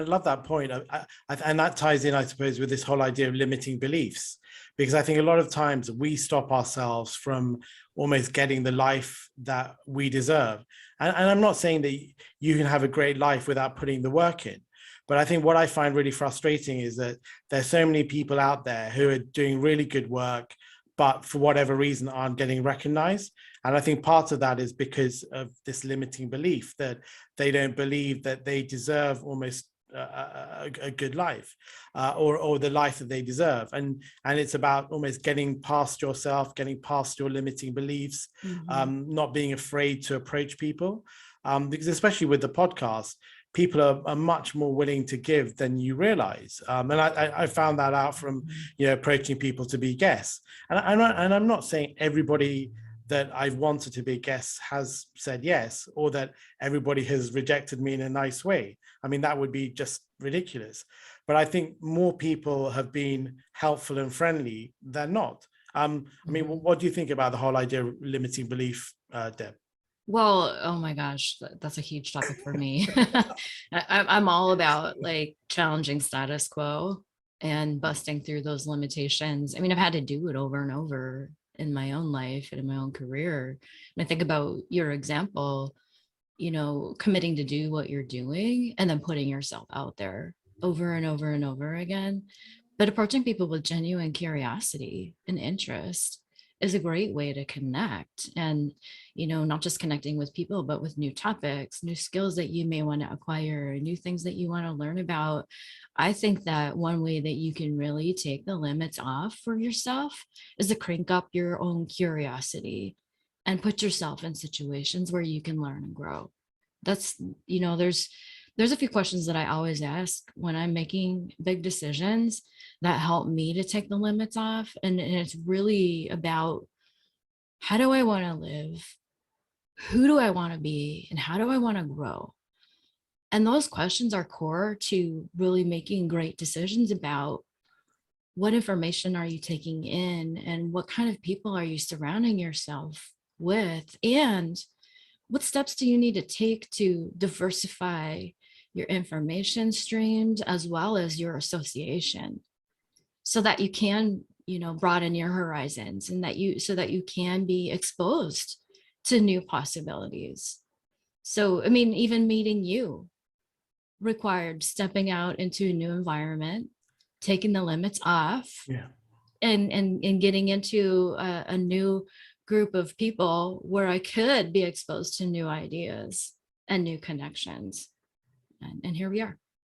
I love that point. And that ties in, I suppose, with this whole idea of limiting beliefs, because I think a lot of times we stop ourselves from almost getting the life that we deserve. And I'm not saying that you can have a great life without putting the work in. But I think what I find really frustrating is that there's so many people out there who are doing really good work, but for whatever reason aren't getting recognized. And I think part of that is because of this limiting belief that they don't believe that they deserve almost a good life, or the life that they deserve, and it's about almost getting past yourself, getting past your limiting beliefs, not being afraid to approach people, because especially with the podcast, people are much more willing to give than you realize, and I found that out from approaching people to be guests, and I'm not saying everybody that I've wanted to be guests has said yes, or that everybody has rejected me in a nice way. I mean, that would be just ridiculous. But I think more people have been helpful and friendly than not. I mean, what do you think about the whole idea of limiting belief, Deb? Well, oh my gosh, that's a huge topic for me. I'm all about like challenging status quo and busting through those limitations. I mean, I've had to do it over and over in my own life and in my own career. And I think about your example, committing to do what you're doing and then putting yourself out there over and over and over again. But approaching people with genuine curiosity and interest is a great way to connect, and not just connecting with people, but with new topics, new skills that you may want to acquire, new things that you want to learn about. I think that one way that you can really take the limits off for yourself is to crank up your own curiosity and put yourself in situations where you can learn and grow. That's there's a few questions that I always ask when I'm making big decisions that help me to take the limits off. And it's really about, how do I want to live? Who do I want to be? And how do I want to grow? And those questions are core to really making great decisions about what information are you taking in, and what kind of people are you surrounding yourself with, and what steps do you need to take to diversify your information streams as well as your association, so that you can broaden your horizons, and so that you can be exposed to new possibilities. So I mean, even meeting you required stepping out into a new environment, taking the limits off, Yeah. and getting into a new group of people where I could be exposed to new ideas and new connections. And here we are.